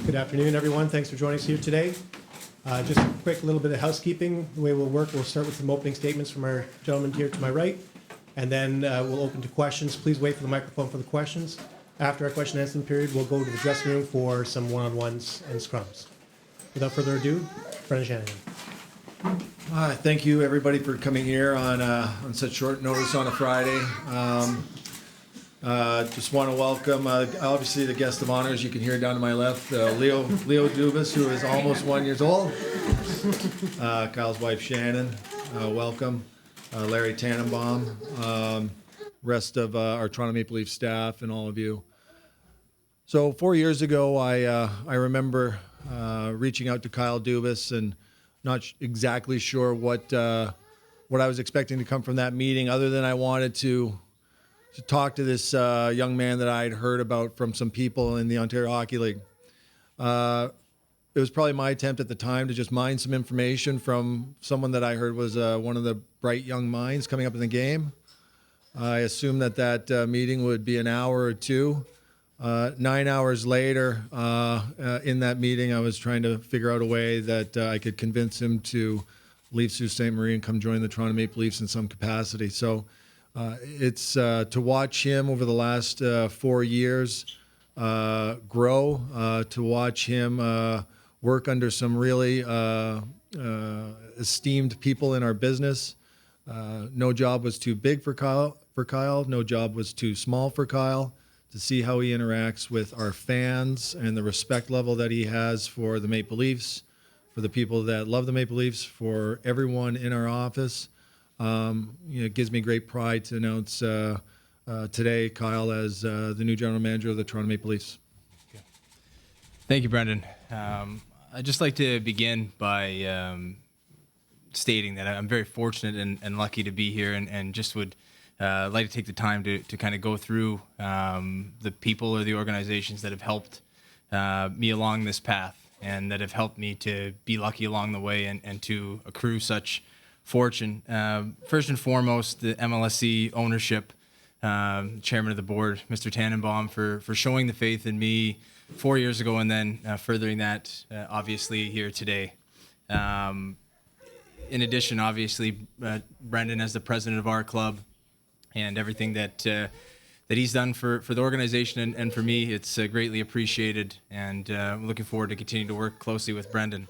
Good afternoon, everyone. Thanks for joining us here today. Just a quick little bit of housekeeping. The way we'll work, we'll start with some opening statements from our gentleman here to my right, and then we'll open to questions. Please wait for the microphone for the questions. After our question and answer period, we'll go to the dressing room for some one-on-ones and scrums. Without further ado, Brendan Shanahan. Thank you, everybody, for coming here on such short notice on a Friday. Just want to welcome, obviously, the guest of honors. You can hear down to my left, Leo Dubas, who is almost 1 year old. Kyle's wife, Shannon, welcome. Larry Tannenbaum, rest of our Toronto Maple Leaf staff, and all of you. So 4 years ago, I remember reaching out to Kyle Dubas and not exactly sure what I was expecting to come from that meeting, other than I wanted to talk to this young man that I had heard about from some people in the Ontario Hockey League. It was probably my attempt at the time to just mine some information from someone that I heard was one of the bright young minds coming up in the game. I assumed that meeting would be an hour or two. 9 hours later, in that meeting, I was trying to figure out a way that I could convince him to leave Sault Ste. Marie and come join the Toronto Maple Leafs in some capacity. So it's to watch him over the last 4 years grow, to watch him work under some really esteemed people in our business. No job was too big for Kyle. No job was too small for Kyle. To see how he interacts with our fans and the respect level that he has for the Maple Leafs, for the people that love the Maple Leafs, for everyone in our office. It gives me great pride to announce today Kyle as the new general manager of the Toronto Maple Leafs. Thank you, Brendan. I'd just like to begin by stating that I'm very fortunate and lucky to be here, and just would like to take the time to kind of go through the people or the organizations that have helped me along this path, and that have helped me to be lucky along the way and to accrue such fortune. First and foremost, the MLSE ownership, chairman of the board, Mr. Tannenbaum, for showing the faith in me 4 years ago, and then furthering that, obviously, here today. In addition, obviously, Brendan, as the president of our club, and everything that he's done for the organization and for me, it's greatly appreciated, and I'm looking forward to continuing to work closely with Brendan.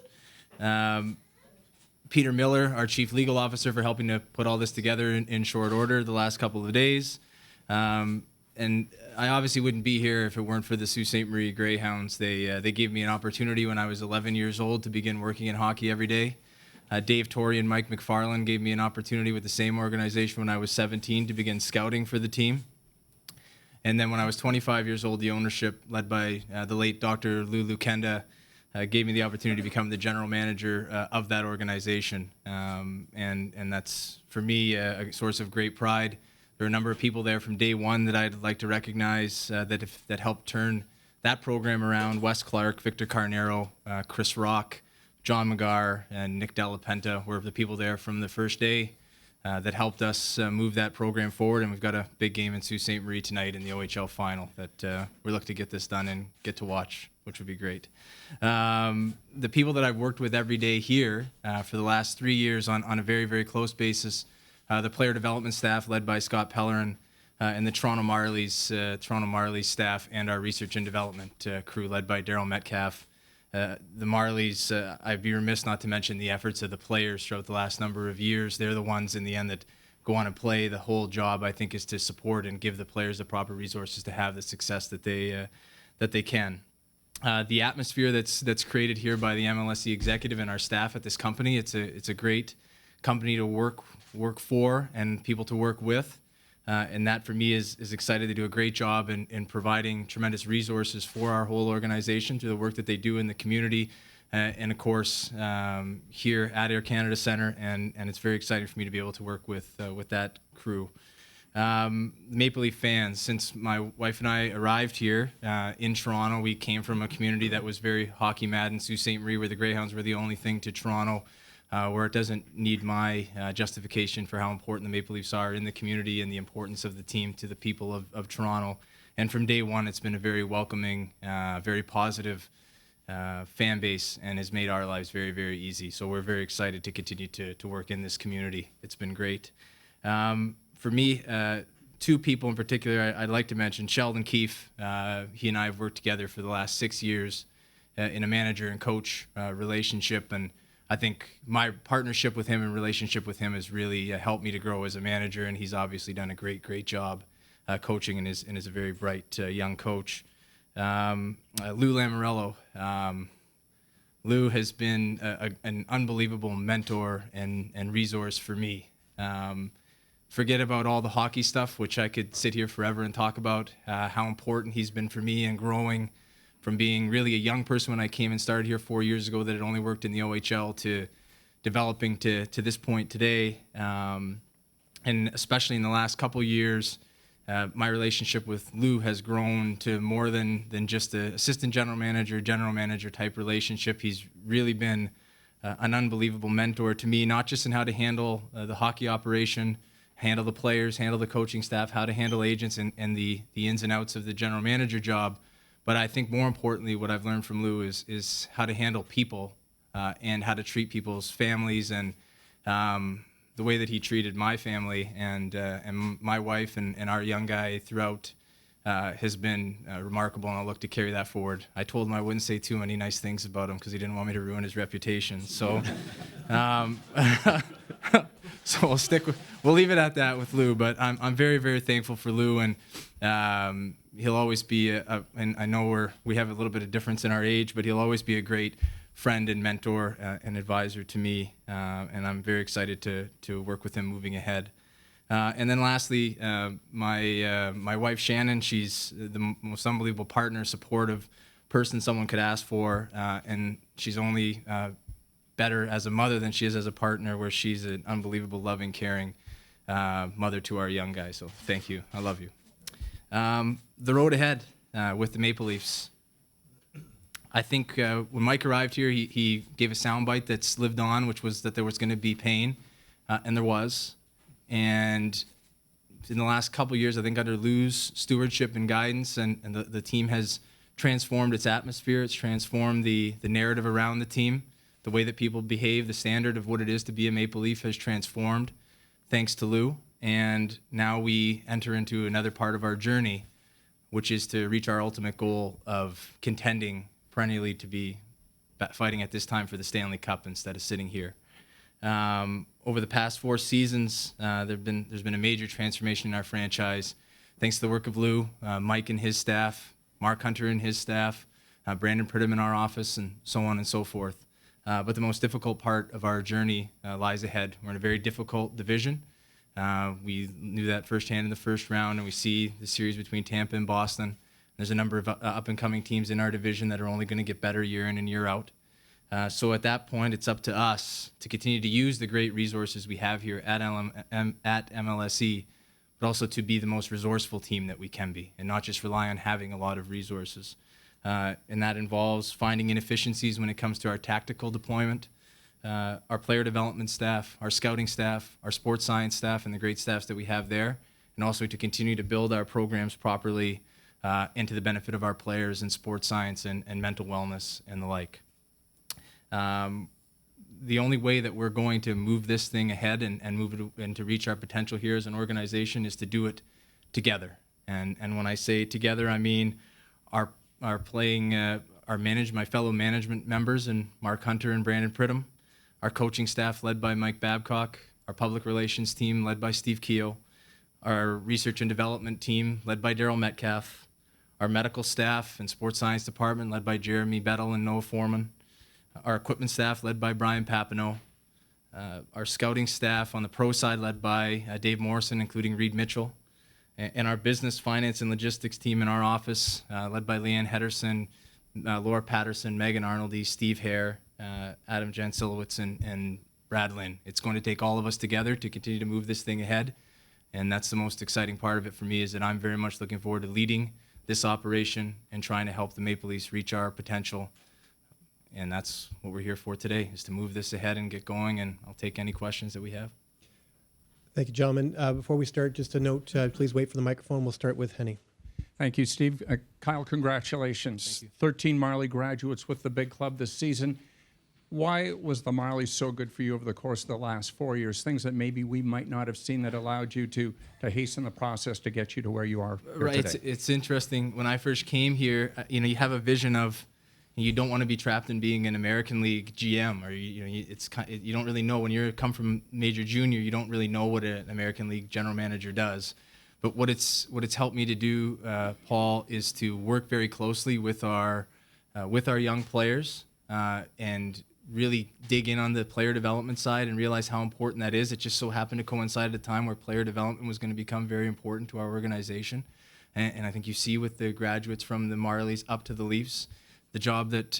Peter Miller, our chief legal officer, for helping to put all this together in short order the last couple of days. And I obviously wouldn't be here if it weren't for the Sault Ste. Marie Greyhounds. They gave me an opportunity when I was 11 years old to begin working in hockey every day. Dave Torrey and Mike McFarland gave me an opportunity with the same organization when I was 17 to begin scouting for the team. And then when I was 25 years old, the ownership, led by the late Dr. Lulu Kenda, gave me the opportunity to become the general manager of that organization. And that's, for me, a source of great pride. There are a number of people there from day one that I'd like to recognize that helped turn that program around. Wes Clark, Victor Carnero, Chris Rock, John McGarr, and Nick Delapenta were the people there from the first day that helped us move that program forward. And we've got a big game in Sault Ste. Marie tonight in the OHL final that we look to get this done and get to watch, which would be great. The people that I've worked with every day here for the last 3 years on a very, very close basis, the player development staff led by Scott Pellerin, and the Toronto Marlies staff, and our research and development crew led by Daryl Metcalf. The Marlies, I'd be remiss not to mention the efforts of the players throughout the last number of years. They're the ones in the end that go on and play. The whole job, I think, is to support and give the players the proper resources to have the success that they can. The atmosphere that's created here by the MLSE executive and our staff at this company, it's a great company to work for and people to work with. And that, for me, is excited. They do a great job in providing tremendous resources for our whole organization through the work that they do in the community, and of course here at Air Canada Centre. And it's very exciting for me to be able to work with that crew. Maple Leaf fans, since my wife and I arrived here in Toronto, we came from a community that was very hockey mad in Sault Ste. Marie, where the Greyhounds were the only thing to Toronto where it doesn't need my justification for how important the Maple Leafs are in the community and the importance of the team to the people of Toronto. And from day one, it's been a very welcoming, very positive fan base, and has made our lives very, very easy. So we're very excited to continue to work in this community. It's been great. For me, two people in particular I'd like to mention. Sheldon Keefe, he and I have worked together for the last 6 years in a manager and coach relationship, and I think my partnership with him and relationship with him has really helped me to grow as a manager, and he's obviously done a great job coaching and is a very bright young coach. Lou Lamoriello. Lou has been an unbelievable mentor and resource for me. Forget about all the hockey stuff, which I could sit here forever and talk about, how important he's been for me in growing from being really a young person when I came and started here 4 years ago that had only worked in the OHL to developing to this point today. And especially in the last couple years, my relationship with Lou has grown to more than just an assistant general manager type relationship. He's really been an unbelievable mentor to me, not just in how to handle the hockey operation, handle the players, handle the coaching staff, how to handle agents and the ins and outs of the general manager job. But I think more importantly, what I've learned from Lou is how to handle people and how to treat people's families, and the way that he treated my family and my wife and our young guy throughout has been remarkable, and I'll look to carry that forward. I told him I wouldn't say too many nice things about him because he didn't want me to ruin his reputation. So, so we'll leave it at that with Lou. But I'm very, very thankful for Lou, and he'll always be and I know we have a little bit of difference in our age, but he'll always be a great friend and mentor and advisor to me, and I'm very excited to work with him moving ahead. And then lastly, my wife Shannon, she's the most unbelievable partner, supportive person someone could ask for, and she's only better as a mother than she is as a partner, where she's an unbelievable, loving, caring mother to our young guy. So thank you. I love you. The road ahead with the Maple Leafs. I think when Mike arrived here, he gave a soundbite that's lived on, which was that there was going to be pain, and there was. And in the last couple of years, I think under Lou's stewardship and guidance, and the team has transformed its atmosphere. It's transformed the narrative around the team. The way that people behave, the standard of what it is to be a Maple Leaf has transformed thanks to Lou. And now we enter into another part of our journey, which is to reach our ultimate goal of contending perennially to be fighting at this time for the Stanley Cup instead of sitting here. Over the past 4 seasons, there's been a major transformation in our franchise, thanks to the work of Lou, Mike and his staff, Mark Hunter and his staff, Brandon Pridham in our office, and so on and so forth. But the most difficult part of our journey lies ahead. We're in a very difficult division. We knew that firsthand in the first round, and we see the series between Tampa and Boston. There's a number of up-and-coming teams in our division that are only going to get better year in and year out. So at that point, it's up to us to continue to use the great resources we have here at MLSE, but also to be the most resourceful team that we can be, and not just rely on having a lot of resources. And that involves finding inefficiencies when it comes to our tactical deployment, our player development staff, our scouting staff, our sports science staff, and the great staffs that we have there, and also to continue to build our programs properly and to the benefit of our players in sports science and mental wellness and the like. The only way that we're going to move this thing ahead and move it and to reach our potential here as an organization is to do it together. And when I say together, I mean our my fellow management members and Mark Hunter and Brandon Pridham, our coaching staff led by Mike Babcock, our public relations team led by Steve Keogh, our research and development team led by Daryl Metcalf, our medical staff and sports science department led by Jeremy Bettel and Noah Foreman, our equipment staff led by Brian Papineau, our scouting staff on the pro side led by Dave Morrison, including Reed Mitchell, and our business, finance, and logistics team in our office led by Leanne Hederson, Laura Patterson, Megan Arnoldy, Steve Hare, Adam Jansilowitz, and Brad Lynn. It's going to take all of us together to continue to move this thing ahead, and that's the most exciting part of it for me, is that I'm very much looking forward to leading this operation and trying to help the Maple Leafs reach our potential and that's what we're here for today, is to move this ahead and get going, and I'll take any questions that we have. Thank you, gentlemen. Before we start, just a note, please wait for the microphone. We'll start with Henny. Thank you, Steve. Kyle, congratulations. Thank you. 13 Marley graduates with the big club this season. Why was the Marley so good for you over the course of the last 4 years? Things that maybe we might not have seen that allowed you to hasten the process to get you to where you are here Right. today. It's interesting. When I first came here, you have a vision of, you don't want to be trapped in being an American League GM, or you don't really know when you come from major junior. You don't really know what an American League general manager does. But what it's helped me to do, Paul, is to work very closely with our young players and really dig in on the player development side and realize how important that is. It just so happened to coincide at a time where player development was going to become very important to our organization. And I think you see with the graduates from the Marlies up to the Leafs, the job that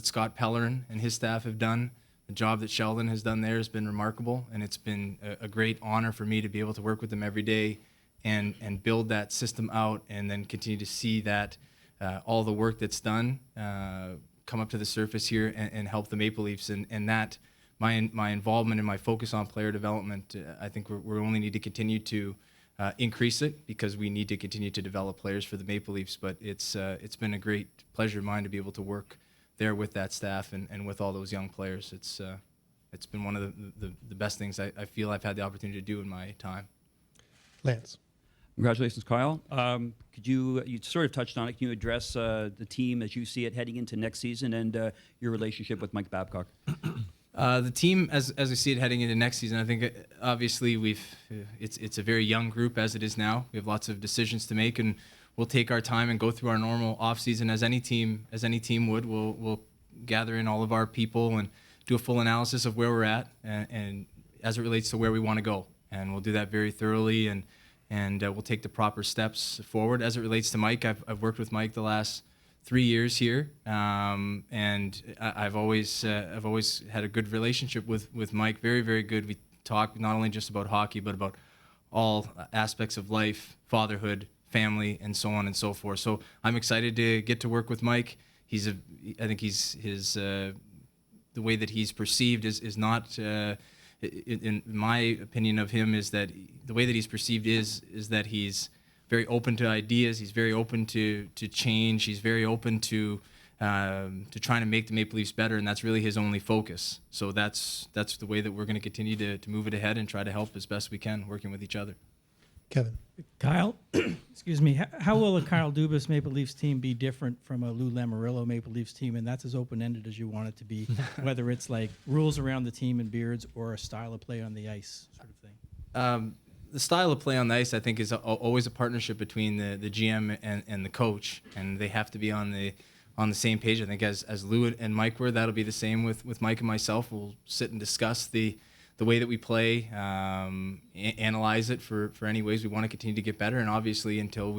Scott Pellerin and his staff have done, the job that Sheldon has done there has been remarkable. And it's been a great honor for me to be able to work with them every day and build that system out, and then continue to see that all the work that's done come up to the surface here and help the Maple Leafs, and that my involvement and my focus on player development, I think we only need to continue to increase it, because we need to continue to develop players for the Maple Leafs. But it's been a great pleasure of mine to be able to work there with that staff and with all those young players. It's been one of the best things I feel I've had the opportunity to do in my time. Lance. Congratulations, Kyle. Could you sort of touched on it, can you address the team as you see it heading into next season, and your relationship with Mike Babcock? The team, as I see it heading into next season, I think obviously it's a very young group as it is now. We have lots of decisions to make, and we'll take our time and go through our normal off season as any team would. We'll gather in all of our people and do a full analysis of where we're at and as it relates to where we want to go, and we'll do that very thoroughly, and we'll take the proper steps forward. As it relates to Mike, I've worked with Mike the last 3 years here, and I've always had a good relationship with Mike. Very, very good. We talk not only just about hockey, but about all aspects of life, fatherhood, family, and so on and so forth. So I'm excited to get to work with Mike. I think the way that he's perceived is not. In my opinion of him, is that the way that he's perceived is that he's very open to ideas. He's very open to change. He's very open to trying to make the Maple Leafs better, and that's really his only focus. So that's the way that we're going to continue to move it ahead and try to help as best we can, working with each other. Kevin. Kyle, excuse me. How will a Kyle Dubas Maple Leafs team be different from a Lou Lamoriello Maple Leafs team? And that's as open-ended as you want it to be, whether it's like rules around the team and beards or a style of play on the ice sort of thing. The style of play on the ice, I think, is always a partnership between the GM and the coach, and they have to be on the same page. I think as Lou and Mike were, that'll be the same with Mike and myself. We'll sit and discuss the way that we play, analyze it for any ways we want to continue to get better. And obviously, until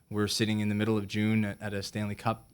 we're sitting in the middle of June at a Stanley Cup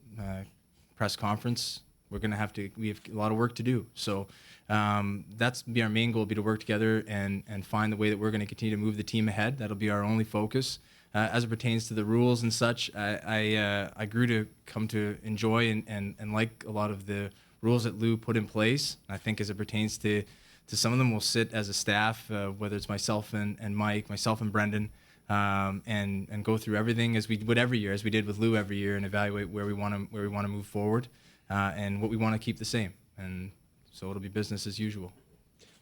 press conference, we have a lot of work to do. So that's be our main goal, be to work together and find the way that we're going to continue to move the team ahead. That'll be our only focus. As it pertains to the rules and such, I grew to come to enjoy and like a lot of the rules that Lou put in place. I think as it pertains to some of them, we'll sit as a staff, whether it's myself and Mike, myself and Brendan, and go through everything as we would every year, as we did with Lou every year, and evaluate where we want to move forward and what we want to keep the same. And so it'll be business as usual.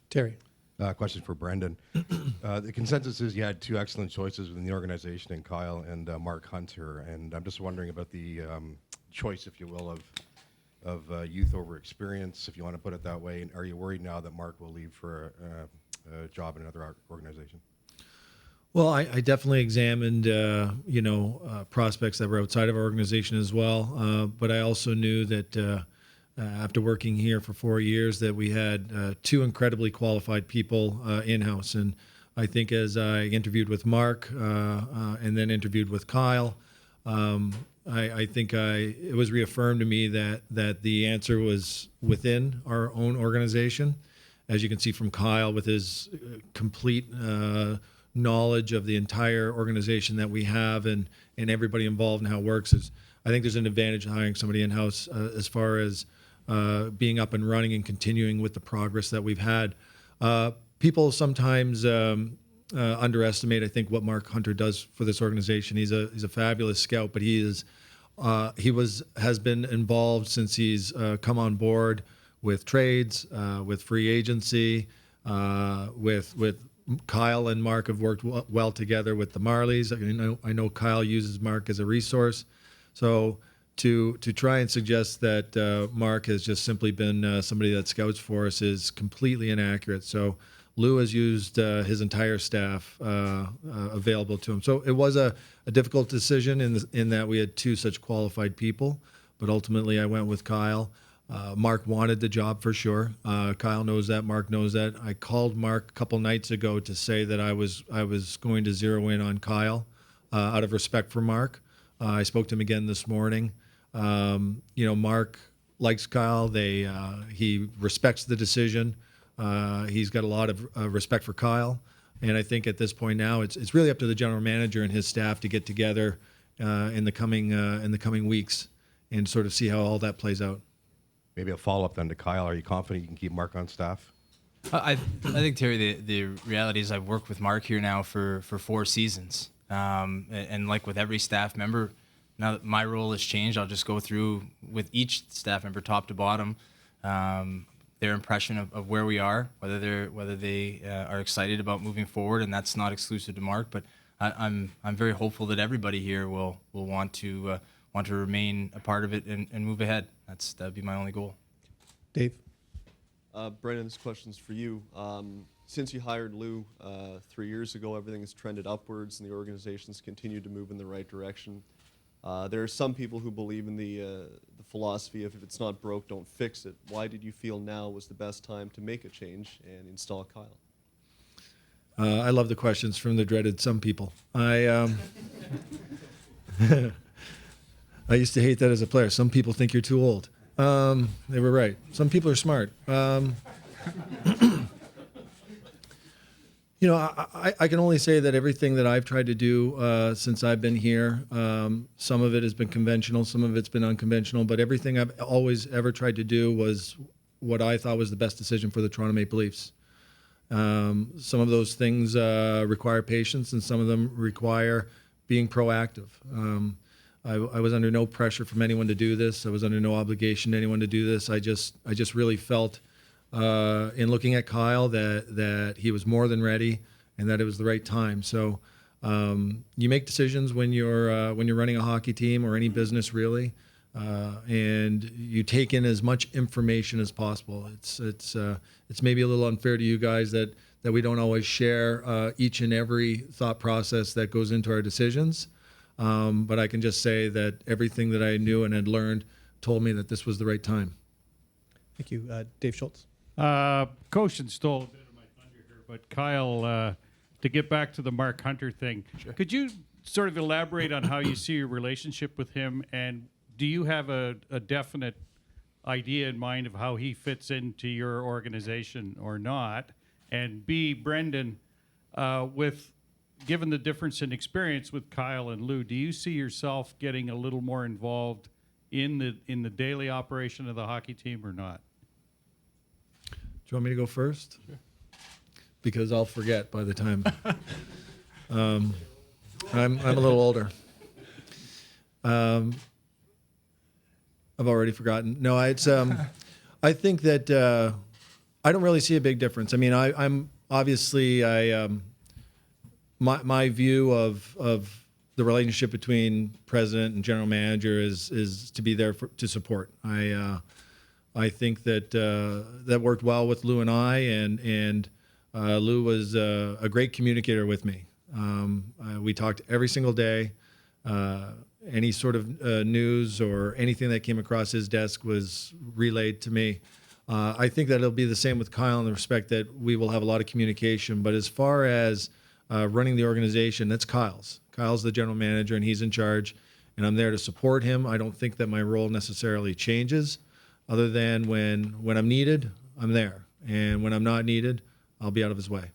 Terry. Question for Brendan. The consensus is you had two excellent choices within the organization, in Kyle and Mark Hunter, and I'm just wondering about the choice, if you will, of youth over experience, if you want to put it that way. And are you worried now that Mark will leave for a job in another organization? Well, I definitely examined, prospects that were outside of our organization as well. But I also knew that after working here for 4 years, that we had two incredibly qualified people in-house. And I think as I interviewed with Mark and then interviewed with Kyle, I think it was reaffirmed to me that the answer was within our own organization. As you can see from Kyle, with his complete knowledge of the entire organization that we have and everybody involved and how it works, I think there's an advantage to hiring somebody in-house as far as being up and running and continuing with the progress that we've had. People sometimes underestimate, I think, what Mark Hunter does for this organization. He's a fabulous scout, but has been involved since he's come on board with trades, with free agency, with Kyle and Mark have worked well together with the Marlies. I know Kyle uses Mark as a resource. So to try and suggest that Mark has just simply been somebody that scouts for us is completely inaccurate. So Lou has used his entire staff available to him. So it was a difficult decision in that we had two such qualified people, but ultimately I went with Kyle. Mark wanted the job for sure. Kyle knows that. Mark knows that. I called Mark a couple nights ago to say that I was going to zero in on Kyle out of respect for Mark. I spoke to him again this morning. Mark likes Kyle. He respects the decision. He's got a lot of respect for Kyle, and I think at this point now it's really up to the general manager and his staff to get together in the coming weeks and sort of see how all that plays out. Maybe a follow-up then to Kyle. Are you confident you can keep Mark on staff? I think, Terry, the reality is I've worked with Mark here now for 4 seasons. And like with every staff member, now that my role has changed, I'll just go through with each staff member top to bottom their impression of where we are, whether they are excited about moving forward, and that's not exclusive to Mark. But I'm very hopeful that everybody here will want to remain a part of it and move ahead. That'd be my only goal. Dave? Brendan, this question's for you. Since you hired Lou 3 years ago, everything has trended upwards and the organization's continued to move in the right direction. There are some people who believe in the philosophy of if it's not broke, don't fix it. Why did you feel now was the best time to make a change and install Kyle? I love the questions from the dreaded some people. I used to hate that as a player. Some people think you're too old. They were right. Some people are smart. I can only say that everything that I've tried to do since I've been here, some of it has been conventional, some of it's been unconventional, but everything I've always ever tried to do was what I thought was the best decision for the Toronto Maple Leafs. Some of those things require patience, and some of them require being proactive. I was under no pressure from anyone to do this. I was under no obligation to anyone to do this. I just really felt in looking at Kyle that he was more than ready and that it was the right time. So you make decisions when you're running a hockey team or any business really, and you take in as much information as possible. It's maybe a little unfair to you guys that we don't always share each and every thought process that goes into our decisions. But I can just say that everything that I knew and had learned told me that this was the right time. Thank you. Dave Schultz? Koshin stole a bit of my thunder here, but Kyle, to get back to the Mark Hunter thing, could you sort of elaborate on how you see your relationship with him, and do you have a definite idea in mind of how he fits into your organization or not? And B, Brendan, given the difference in experience with Kyle and Lou, do you see yourself getting a little more involved in the daily operation of the hockey team or not? Do you want me to go first? Sure. Because I'll forget by the time. I'm a little older. I've already forgotten. No, it's. I think that I don't really see a big difference. I mean, I'm obviously my view of the relationship between president and general manager is to be there to support. I think that that worked well with Lou and I, and Lou was a great communicator with me. We talked every single day. Any sort of news or anything that came across his desk was relayed to me. I think that it'll be the same with Kyle in the respect that we will have a lot of communication. But as far as running the organization, that's Kyle's. Kyle's the general manager, and he's in charge, and I'm there to support him. I don't think that my role necessarily changes, other than when I'm needed, I'm there. And when I'm not needed, I'll be out of his way.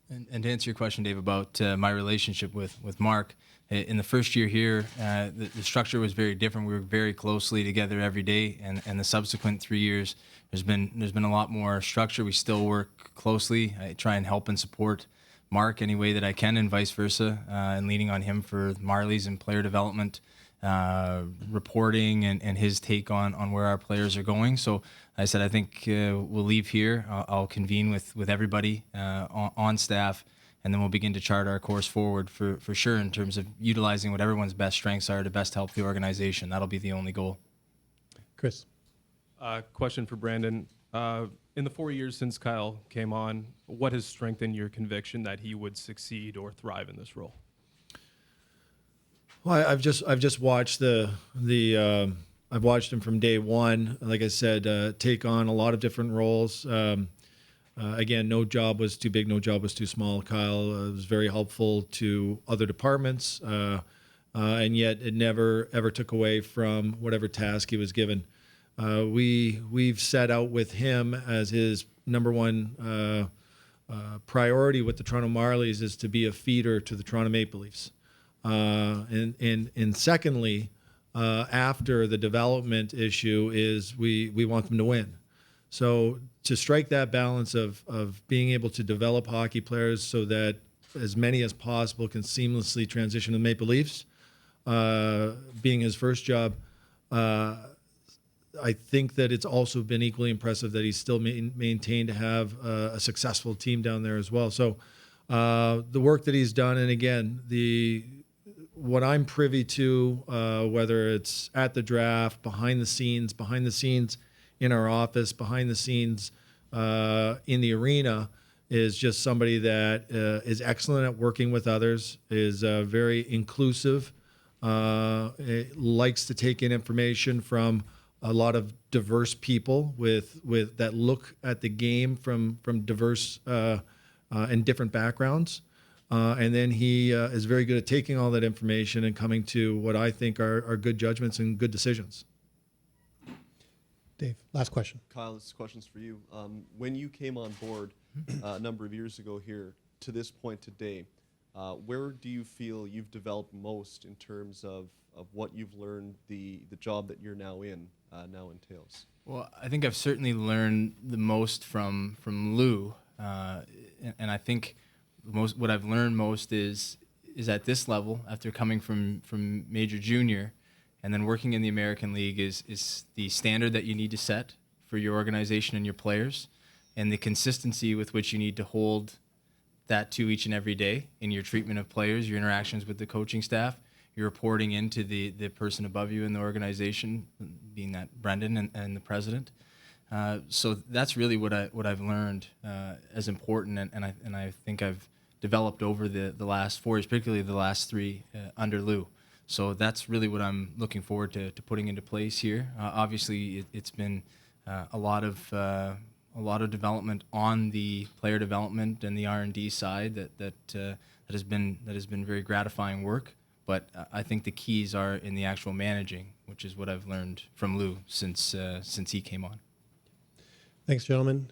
And to answer your question, Dave, about my relationship with Mark, in the first year here, the structure was very different. We worked very closely together every day, and the subsequent 3 years, there's been a lot more structure. We still work closely. I try and help and support Mark any way that I can, and vice versa, and leaning on him for Marlies and player development, reporting, and his take on where our players are going. So I said, I think we'll leave here. I'll convene with everybody on staff, and then we'll begin to chart our course forward for sure in terms of utilizing what everyone's best strengths are to best help the organization. That'll be the only goal. Chris. Question for Brandon. In the 4 years since Kyle came on, what has strengthened your conviction that he would succeed or thrive in this role? Well, I've just watched I've watched him from day one. Like I said, take on a lot of different roles. Again, no job was too big, no job was too small. Kyle was very helpful to other departments, and yet it never ever took away from whatever task he was given. We've set out with him as his number one priority with the Toronto Marlies is to be a feeder to the Toronto Maple Leafs. And secondly, after the development issue is we want them to win. So to strike that balance of being able to develop hockey players so that as many as possible can seamlessly transition to the Maple Leafs, being his first job, I think that it's also been equally impressive that he's still maintained to have a successful team down there as well. So the work that he's done, and again, what I'm privy to, whether it's at the draft, behind the scenes in our office, behind the scenes in the arena, is just somebody that is excellent at working with others, is very inclusive, likes to take in information from a lot of diverse people with that look at the game from diverse and different backgrounds. And then he is very good at taking all that information and coming to what I think are good judgments and good decisions. Dave, last question. Kyle, this question's for you. When you came on board a number of years ago here to this point today, where do you feel you've developed most in terms of what you've learned the job that you're now in now entails? Well, I think I've certainly learned the most from Lou, and I think what I've learned most is at this level, after coming from major junior, and then working in the American League, is the standard that you need to set for your organization and your players, and the consistency with which you need to hold that to each and every day in your treatment of players, your interactions with the coaching staff, your reporting into the person above you in the organization, being that Brendan and the president. So that's really what I've learned as important, and I think I've developed over the last 4 years, particularly the last 3 under Lou. So that's really what I'm looking forward to putting into place here. Obviously, it's been a lot of development on the player development and the R&D side that has been very gratifying work. But I think the keys are in the actual managing, which is what I've learned from Lou since he came on. Thanks, gentlemen.